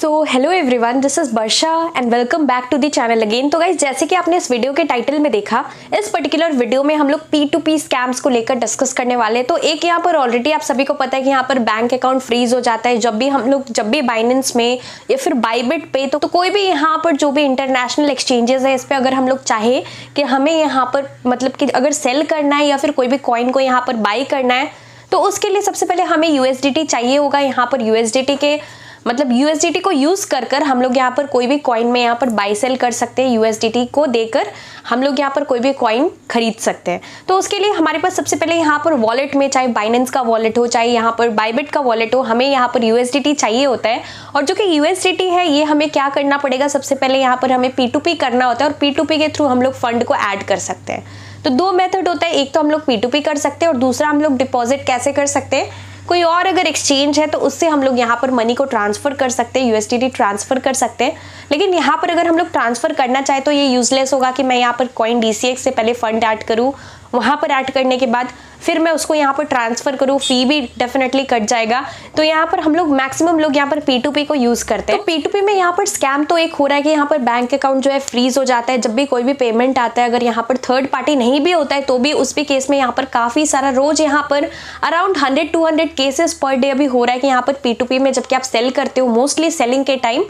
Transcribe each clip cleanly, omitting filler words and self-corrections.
So hello everyone, this is Varsha and welcome back to the channel again. तो guys, जैसे कि आपने इस वीडियो के टाइटल में देखा, इस पर्टिकुलर वीडियो में हम लोग P2P स्कैम्स को लेकर डिस्कस करने वाले हैं। तो एक यहाँ पर ऑलरेडी आप सभी को पता है कि यहाँ पर बैंक अकाउंट फ्रीज हो जाता है जब भी बाइनेंस में या फिर बाइबिट पे तो कोई भी यहाँ पर जो भी इंटरनेशनल एक्सचेंजेस है, इस पर अगर हम लोग चाहे कि हमें यहाँ पर मतलब कि अगर सेल करना है या फिर कोई भी कॉइन को यहाँ पर बाई करना है, तो उसके लिए सबसे पहले हमें USDT चाहिए होगा। यहाँ पर USDT को यूज कर हम लोग यहाँ पर कोई भी कॉइन में यहाँ पर बाई सेल कर सकते हैं। USDT को देकर हम लोग यहाँ पर कोई भी कॉइन खरीद सकते हैं। तो उसके लिए हमारे पास सबसे पहले यहाँ पर वॉलेट में, चाहे बाइनेंस का वॉलेट हो चाहे यहाँ पर बाइबिट का वॉलेट हो, हमें यहाँ पर USDT चाहिए होता है। और जो कि USDT है, ये हमें क्या करना पड़ेगा, सबसे पहले यहाँ पर हमें P2P करना होता है और P2P के थ्रू हम लोग फंड को ऐड कर सकते हैं। तो दो मेथड होता है, एक तो हम लोग P2P कर सकते हैं और दूसरा हम लोग डिपॉजिट कैसे कर सकते हैं, कोई और अगर एक्सचेंज है तो उससे हम लोग यहाँ पर मनी को ट्रांसफर कर सकते हैं, USDT ट्रांसफर कर सकते हैं। लेकिन यहाँ पर अगर हम लोग ट्रांसफर करना चाहे तो ये यूजलेस होगा कि मैं यहाँ पर कॉइन DCX से पहले फंड ऐड करूँ, वहाँ पर ऐड करने के बाद फिर मैं उसको यहाँ पर ट्रांसफर करूँ, फी भी डेफिनेटली कट जाएगा। तो यहाँ पर हम लोग मैक्सिमम लोग यहाँ पर P2P को यूज करते हैं। तो P2P में यहाँ पर स्कैम तो एक हो रहा है कि यहाँ पर बैंक अकाउंट जो है फ्रीज हो जाता है जब भी कोई भी पेमेंट आता है। अगर यहाँ पर थर्ड पार्टी नहीं भी होता है तो भी उस भी केस में यहाँ पर काफी सारा रोज यहाँ पर अराउंड 100-200 केसेस पर डे अभी हो रहा है कि यहाँ पर P2P में जबकि आप सेल करते हो, मोस्टली सेलिंग के टाइम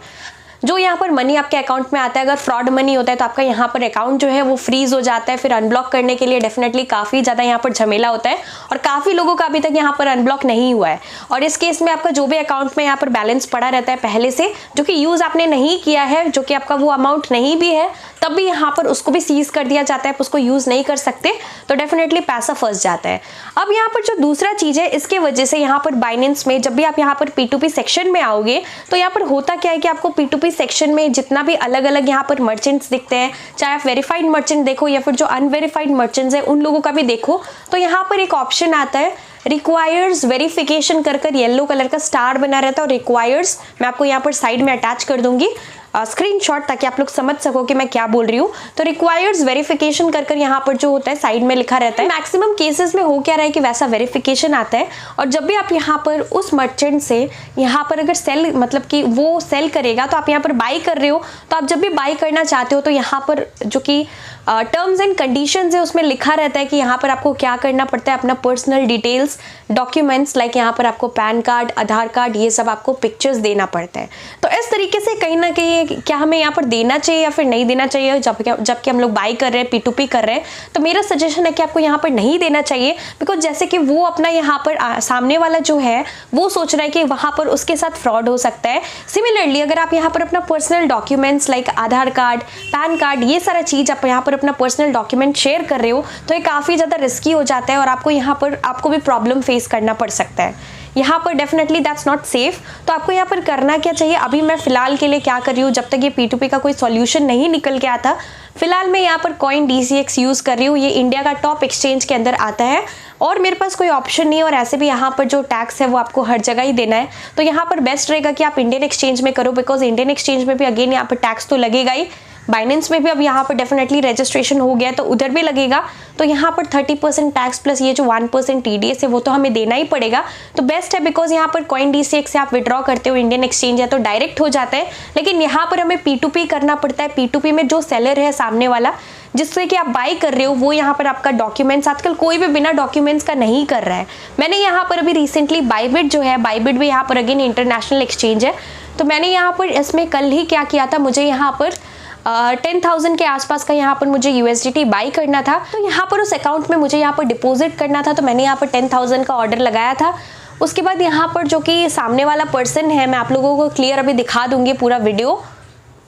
जो यहाँ पर मनी आपके अकाउंट में आता है, अगर फ्रॉड मनी होता है तो आपका यहाँ पर अकाउंट जो है वो फ्रीज हो जाता है। फिर अनब्लॉक करने के लिए डेफिनेटली काफ़ी ज़्यादा यहाँ पर झमेला होता है और काफ़ी लोगों का अभी तक यहाँ पर अनब्लॉक नहीं हुआ है। और इस केस में आपका जो भी अकाउंट में यहाँ पर बैलेंस पड़ा रहता है पहले से, जो कि यूज़ आपने नहीं किया है, जो कि आपका वो अमाउंट नहीं भी है, तब भी यहाँ पर उसको भी सीज कर दिया जाता है, आप उसको यूज़ नहीं कर सकते तो डेफिनेटली पैसा फंस जाता है। अब यहाँ पर जो दूसरा चीज़ है, इसके वजह से यहाँ पर बाइनेंस में जब भी आप यहाँ पर P2P सेक्शन में आओगे तो यहाँ पर होता क्या है कि आपको P2P सेक्शन में जितना भी अलग अलग यहाँ पर मर्चेंट्स दिखते हैं, चाहे आप वेरीफाइड मर्चेंट देखो या फिर जो अनवेरीफाइड मर्चेंट्स हैं उन लोगों का भी देखो, तो यहाँ पर एक ऑप्शन आता है रिक्वायर्स वेरिफिकेशन कर येलो कलर का स्टार बना रहता है। और रिक्वायर्स मैं आपको यहाँ पर साइड में अटैच कर दूंगी स्क्रीनशॉट, ताकि आप लोग समझ सको कि मैं क्या बोल रही हूँ। तो रिक्वायर्स वेरिफिकेशन कर यहाँ पर जो होता है साइड में लिखा रहता है। मैक्सिमम केसेस में हो क्या रहा है कि वैसा वेरिफिकेशन आता है और जब भी आप यहाँ पर उस मर्चेंट से यहाँ पर अगर सेल मतलब कि वो सेल करेगा तो आप यहाँ पर बाई कर रहे हो, तो आप जब भी बाई करना चाहते हो तो यहाँ पर जो कि टर्म्स एंड कंडीशंस है उसमें लिखा रहता है कि यहाँ पर आपको क्या करना पड़ता है, अपना पर्सनल डिटेल्स डॉक्यूमेंट्स लाइक यहाँ पर आपको पैन कार्ड, आधार कार्ड, ये सब आपको पिक्चर्स देना पड़ता है। तो इस तरीके से कहीं ना कहीं क्या हमें यहाँ पर देना चाहिए या फिर नहीं देना चाहिए जबकि हम लोग बाई कर रहे हैं, P2P कर रहे हैं, तो मेरा सजेशन है कि आपको यहाँ पर नहीं देना चाहिए। बिकॉज जैसे कि वो अपना यहाँ पर सामने वाला जो है वो सोच रहा है कि वहाँ पर उसके साथ फ्रॉड हो सकता है। सिमिलरली अगर आप यहाँ पर अपना पर्सनल डॉक्यूमेंट्स लाइक आधार कार्ड, पैन कार्ड, ये सारा चीज़ आप यहाँ पर अपना पर्सनल डॉक्यूमेंट शेयर कर रहे हो तो ये काफ़ी ज़्यादा रिस्की हो जाता है और आपको यहाँ पर आपको भी प्रॉब्लम फेस करना पड़ सकता है। यहाँ पर डेफिनेटली दैट्स नॉट सेफ। तो आपको यहाँ पर करना क्या चाहिए, अभी मैं फिलहाल के लिए क्या कर रही हूँ, जब तक ये P2P का कोई सॉल्यूशन नहीं निकल के आता, फिलहाल मैं यहाँ पर कॉइन DCX यूज़ कर रही हूँ। ये इंडिया का टॉप एक्सचेंज के अंदर आता है और मेरे पास कोई ऑप्शन नहीं है और ऐसे भी यहाँ पर जो टैक्स है वो आपको हर जगह ही देना है। तो यहाँ पर बेस्ट रहेगा कि आप इंडियन एक्सचेंज में करो, बिकॉज इंडियन एक्सचेंज में भी अगेन यहाँ पर टैक्स तो लगेगा ही। बाइनेंस में भी अब यहाँ पर डेफिनेटली रजिस्ट्रेशन हो गया तो उधर भी लगेगा, तो यहाँ पर 30% टैक्स प्लस ये जो 1% TDS है वो तो हमें देना ही पड़ेगा। तो बेस्ट है, बिकॉज यहाँ पर कॉइन DCX से आप विड्रॉ करते हो, इंडियन एक्सचेंज है तो डायरेक्ट हो जाता है। लेकिन यहाँ पर हमें P2P करना पड़ता है। P2P में जो सेलर है सामने वाला जिससे कि आप बाई कर रहे हो, वो यहाँ पर आपका डॉक्यूमेंट्स, आजकल कोई भी बिना डॉक्यूमेंट्स का नहीं कर रहा है। मैंने यहाँ पर अभी रिसेंटली बाइबिट जो है, बाइबिट भी यहाँ पर अगेन इंटरनेशनल एक्सचेंज है, तो मैंने यहाँ पर इसमें कल ही क्या किया था, मुझे यहाँ पर 10,000 के आसपास का यहाँ पर मुझे USDT बाई करना था। तो यहाँ पर उस अकाउंट में मुझे यहाँ पर डिपॉजिट करना था, तो मैंने यहाँ पर 10,000 का ऑर्डर लगाया था। उसके बाद यहाँ पर जो कि सामने वाला पर्सन है, मैं आप लोगों को क्लियर अभी दिखा दूंगी पूरा वीडियो,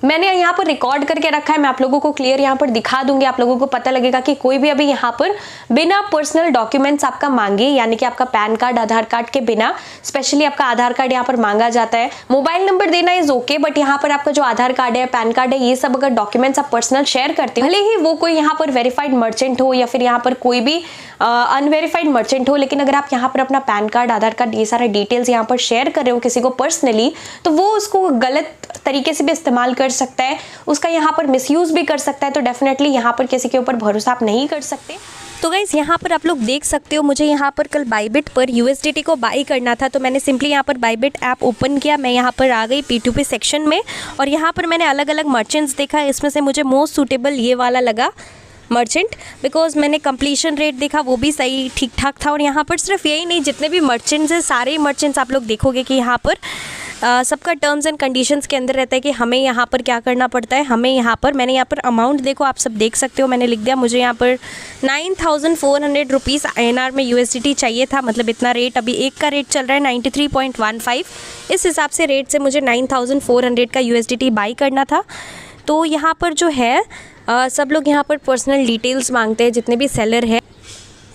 मैंने यहाँ पर रिकॉर्ड करके रखा है, मैं आप लोगों को क्लियर यहाँ पर दिखा दूंगी। आप लोगों को पता लगेगा कि कोई भी अभी यहाँ पर बिना पर्सनल डॉक्यूमेंट्स आपका मांगे, यानी कि आपका पैन कार्ड, आधार कार्ड के बिना, स्पेशली आपका आधार कार्ड यहाँ पर मांगा जाता है। मोबाइल नंबर देना इज ओके, बट यहाँ पर आपका जो आधार कार्ड है, पैन कार्ड है, ये सब अगर डॉक्यूमेंट्स आप पर्सनल शेयर करते हो, भले ही वो कोई यहाँ पर वेरीफाइड मर्चेंट हो या फिर यहाँ पर कोई भी अनवेरीफाइड मर्चेंट हो, लेकिन अगर आप यहाँ पर अपना पैन कार्ड, आधार कार्ड, ये सारे डिटेल्स यहाँ पर शेयर कर रहे हो किसी को पर्सनली, तो वो उसको गलत तरीके से भी इस्तेमाल कर सकता है, उसका यहाँ पर मिसयूज भी कर सकता है। तो डेफिनेटली यहाँ पर किसी के ऊपर भरोसा आप नहीं कर सकते। तो गाइस यहाँ पर आप लोग देख सकते हो, मुझे यहाँ पर कल बाईबिट पर यूएसडीटी को बाई करना था, तो मैंने सिंपली यहाँ पर बाईबिट ऐप ओपन किया, मैं यहाँ पर आ गई P2P सेक्शन में और यहाँ पर मैंने अलग अलग मर्चेंट्स देखा। इसमें से मुझे मोस्ट सूटेबल ये वाला लगा मर्चेंट, बिकॉज मैंने कंप्लीशन रेट देखा वो भी सही ठीक ठाक था। और यहाँ पर सिर्फ यही नहीं, जितने भी मर्चेंट्स हैं सारे मर्चेंट्स आप लोग देखोगे कि यहाँ पर सबका टर्म्स एंड कंडीशंस के अंदर रहता है कि हमें यहाँ पर क्या करना पड़ता है। हमें यहाँ पर, मैंने यहाँ पर अमाउंट देखो, आप सब देख सकते हो, मैंने लिख दिया मुझे यहाँ पर 9400 रुपीज़ INR में USDT चाहिए था। मतलब इतना रेट, अभी एक का रेट चल रहा है 93.15, इस हिसाब से रेट से मुझे 9400 का USDT बाई करना था। तो यहाँ पर जो है सब लोग यहाँ पर पर्सनल डिटेल्स मांगते हैं, जितने भी सेलर है।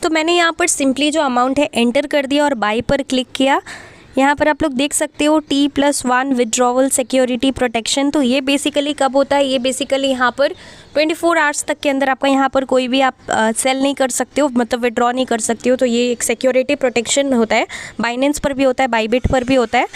तो मैंने यहाँ पर सिंपली जो अमाउंट है एंटर कर दिया और बाई पर क्लिक किया। यहाँ पर आप लोग देख सकते हो T+1 विड्रॉवल सिक्योरिटी प्रोटेक्शन। तो ये बेसिकली कब होता है, ये बेसिकली यहाँ पर 24 आवर्स तक के अंदर आपका यहाँ पर कोई भी आप सेल नहीं कर सकते हो, मतलब विड्रॉ नहीं कर सकते हो। तो ये एक सिक्योरिटी प्रोटेक्शन होता है, बाइनेंस पर भी होता है, बाईबिट पर भी होता है।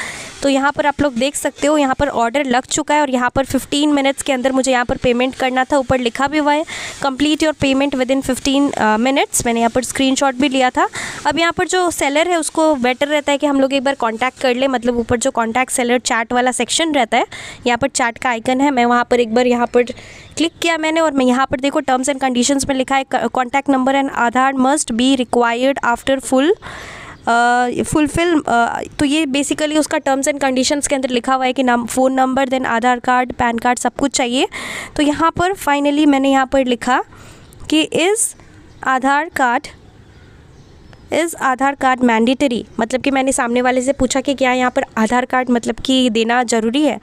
तो यहाँ पर आप लोग देख सकते हो, यहाँ पर ऑर्डर लग चुका है और यहाँ पर 15 मिनट्स के अंदर मुझे यहाँ पर पेमेंट करना था। ऊपर लिखा भी हुआ है complete your payment with in 15 minutes. मैंने यहाँ पर स्क्रीनशॉट भी लिया था। अब यहाँ पर जो सेलर है उसको बेटर रहता है कि हम लोग एक बार कॉन्टैक्ट कर ले, मतलब ऊपर जो कॉन्टैक्ट सेलर चैट वाला सेक्शन रहता है, यहाँ पर चैट का आइकन है, मैं वहाँ पर एक बार यहाँ पर क्लिक किया मैंने और मैं यहाँ पर देखो टर्म्स एंड कंडीशंस में लिखा है contact number and Aadhaar must be required after fulfil. तो ये बेसिकली उसका टर्म्स एंड कंडीशंस के अंदर लिखा हुआ है कि फ़ोन नंबर, देन आधार कार्ड, पैन कार्ड, सब कुछ चाहिए। तो यहाँ पर फाइनली मैंने यहाँ पर लिखा कि इज़ आधार कार्ड मैंडेटरी, मतलब कि मैंने सामने वाले से पूछा कि क्या यहाँ पर आधार कार्ड मतलब कि देना ज़रूरी है।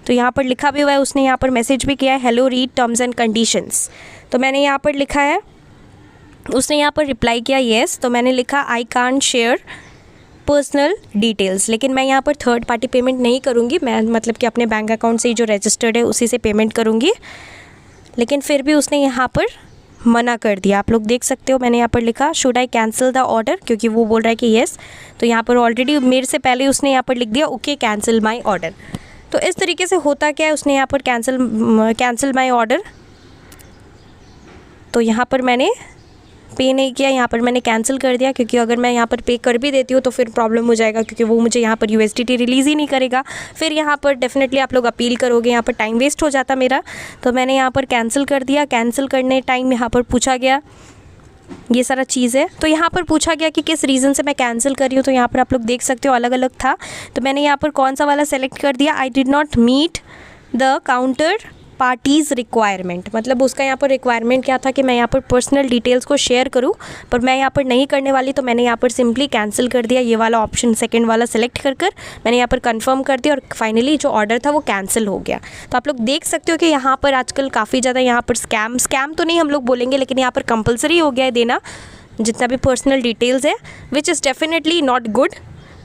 तो यहाँ पर लिखा भी हुआ है, उसने यहाँ पर मैसेज भी किया है, hello read terms and conditions. तो मैंने यहाँ पर लिखा है, उसने यहाँ पर रिप्लाई किया येस। तो मैंने लिखा I can't share personal details, लेकिन मैं यहाँ पर थर्ड पार्टी पेमेंट नहीं करूँगी, मैं मतलब कि अपने बैंक अकाउंट से जो रजिस्टर्ड है उसी से पेमेंट करूँगी। लेकिन फिर भी उसने यहाँ पर मना कर दिया, आप लोग देख सकते हो। मैंने यहाँ पर लिखा should I cancel the order, क्योंकि वो बोल रहा है कि येस। तो यहाँ पर ऑलरेडी मेरे से पहले उसने यहाँ पर लिख दिया ओके कैंसिल माई ऑर्डर। तो इस तरीके से होता क्या है, उसने यहाँ पर कैंसिल माई ऑर्डर। तो यहाँ पर मैंने पे नहीं किया, यहाँ पर मैंने कैंसिल कर दिया, क्योंकि अगर मैं यहाँ पर पे कर भी देती हूँ तो फिर प्रॉब्लम हो जाएगा, क्योंकि वो मुझे यहाँ पर USDT रिलीज़ ही नहीं करेगा। फिर यहाँ पर डेफिनेटली आप लोग अपील करोगे, यहाँ पर टाइम वेस्ट हो जाता मेरा। तो मैंने यहाँ पर कैंसिल कर दिया। कैंसिल करने टाइम यहाँ पर पूछा गया ये सारा चीज़ है। तो यहाँ पर पूछा गया कि किस रीज़न से मैं कैंसिल कर रही हूँ। तो यहाँ पर आप लोग देख सकते हो अलग अलग था। तो मैंने यहाँ पर कौन सा वाला सेलेक्ट कर दिया, I did not meet the counterparties requirement, मतलब उसका यहाँ पर रिक्वायरमेंट क्या था कि मैं यहाँ पर पर्सनल डिटेल्स को शेयर करूँ, पर मैं यहाँ पर नहीं करने वाली। तो मैंने यहाँ पर सिंपली कैंसिल कर दिया, ये वाला ऑप्शन सेकंड वाला सेलेक्ट कर मैंने यहाँ पर कंफर्म कर दिया और फाइनली जो ऑर्डर था वो कैंसिल हो गया। तो आप लोग देख सकते हो कि यहाँ पर आजकल काफ़ी ज़्यादा यहाँ पर स्कैम तो नहीं हम लोग बोलेंगे, लेकिन यहाँ पर कंपलसरी हो गया है देना जितना भी पर्सनल डिटेल्स है, which is definitely not good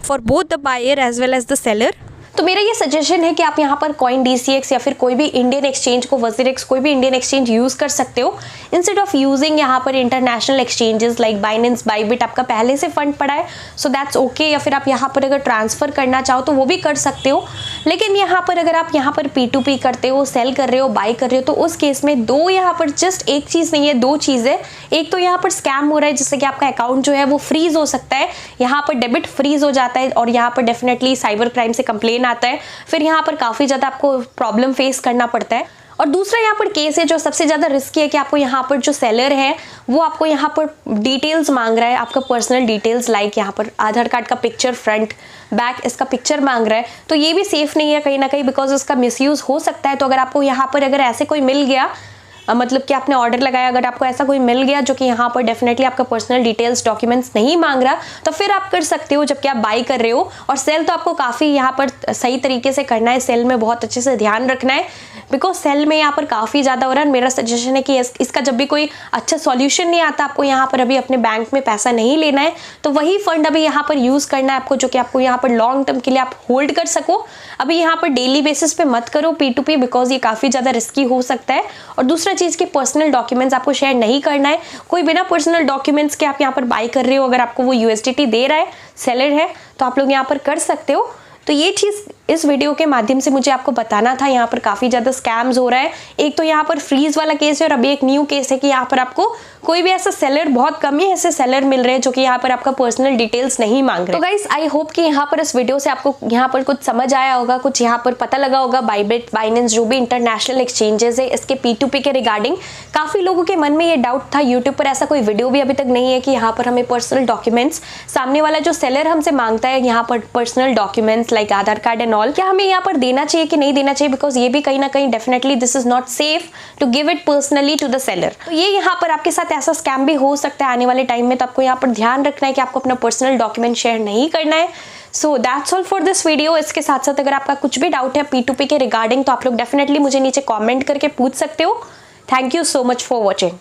for both the buyer as well as the seller. तो मेरा ये सजेशन है कि आप यहाँ पर कॉइन DCX या फिर कोई भी इंडियन एक्सचेंज को WazirX कोई भी इंडियन एक्सचेंज यूज़ कर सकते हो, इंस्टेड ऑफ यूजिंग यहाँ पर international exchanges like Binance, Bybit. आपका पहले से फंड पड़ा है सो दैट्स ओके, या फिर आप यहाँ पर अगर ट्रांसफ़र करना चाहो तो वो भी कर सकते हो। लेकिन यहाँ पर अगर आप यहाँ पर P2P करते हो, सेल कर रहे हो, बाई कर रहे हो, तो उस केस में दो यहाँ पर जस्ट एक चीज़ नहीं है, दो चीज़ है। एक तो यहाँ पर स्कैम हो रहा है जिससे कि आपका अकाउंट जो है वो फ्रीज हो सकता है, यहाँ पर डेबिट फ्रीज हो जाता है और यहाँ पर डेफिनेटली साइबर क्राइम से कंप्लेन आता है, फिर यहाँ पर काफ़ी ज़्यादा आपको प्रॉब्लम फेस करना पड़ता है। और दूसरा यहाँ पर केस है जो सबसे ज़्यादा रिस्की है कि आपको यहाँ पर जो सेलर है वो आपको यहाँ पर डिटेल्स मांग रहा है, आपका पर्सनल डिटेल्स लाइक यहाँ पर आधार कार्ड का पिक्चर, फ्रंट बैक इसका पिक्चर मांग रहा है। तो ये भी सेफ़ नहीं है कहीं ना कहीं, बिकॉज उसका मिसयूज़ हो सकता है। तो अगर आपको यहाँ पर अगर ऐसे कोई मिल गया, मतलब कि आपने ऑर्डर लगाया, अगर आपको ऐसा कोई मिल गया जो कि यहाँ पर डेफिनेटली आपका पर्सनल डिटेल्स, डॉक्यूमेंट्स नहीं मांग रहा, तो फिर आप कर सकते हो जबकि आप बाई कर रहे हो। और सेल तो आपको काफ़ी यहाँ पर सही तरीके से करना है, सेल में बहुत अच्छे से ध्यान रखना है, बिकॉज सेल में यहाँ पर काफ़ी ज़्यादा हो रहा है। मेरा सजेशन है कि इसका जब भी कोई अच्छा सॉल्यूशन नहीं आता, आपको यहाँ पर अभी अपने बैंक में पैसा नहीं लेना है, तो वही फंड अभी यहाँ पर यूज़ करना है आपको, जो कि आपको यहाँ पर लॉन्ग टर्म के लिए आप होल्ड कर सको। अभी यहाँ पर डेली बेसिस पे मत करो P2P, बिकॉज ये काफ़ी ज़्यादा रिस्की हो सकता है। और दूसरा चीज़ की पर्सनल डॉक्यूमेंट्स आपको शेयर नहीं करना है। कोई बिना पर्सनल डॉक्यूमेंट्स के आप यहाँ पर बाई कर रहे हो, अगर आपको वो USDT दे रहा है, सेलर है, तो आप लोग यहाँ पर कर सकते हो। तो ये चीज़ इस वीडियो के माध्यम से मुझे आपको बताना था यहाँ पर काफ़ी ज़्यादा स्कैम्स हो रहा है। एक तो यहाँ पर फ्रीज वाला केस है और अभी एक न्यू केस है कि यहाँ पर आपको कोई भी ऐसा सेलर, बहुत कम ही ऐसे सेलर मिल रहे हैं जो कि यहाँ पर आपका पर्सनल डिटेल्स नहीं मांग रहे। तो गाइस आई होप कि यहाँ पर इस वीडियो से आपको यहाँ पर कुछ समझ आया होगा, कुछ यहाँ पर पता लगा होगा। बाइबिट, बाइनेंस जो भी इंटरनेशनल एक्सचेंजेस है, इसके P2P के रिगार्डिंग काफ़ी लोगों के मन में ये डाउट था। यूट्यूब पर ऐसा कोई वीडियो भी अभी तक नहीं है कि यहाँ पर हमें पर्सनल डॉक्यूमेंट्स, सामने वाला जो सेलर हमसे मांगता है यहाँ पर personal documents like Aadhaar card and all, क्या हमें यहाँ पर देना चाहिए कि नहीं देना चाहिए, बिकॉज ये भी कहीं ना कहीं definitely this is not safe to give it personally to the seller. तो ये यहाँ पर आपके साथ ऐसा स्कैम भी हो सकता है आने वाले टाइम में, तो आपको यहाँ पर ध्यान रखना है कि आपको अपना पर्सनल डॉक्यूमेंट शेयर नहीं करना है। So that's all for this video. इसके साथ साथ अगर आपका कुछ भी डाउट है P2P के रिगार्डिंग तो आप लोग डेफिनेटली मुझे नीचे कॉमेंट करके पूछ सकते हो। Thank you so much for watching.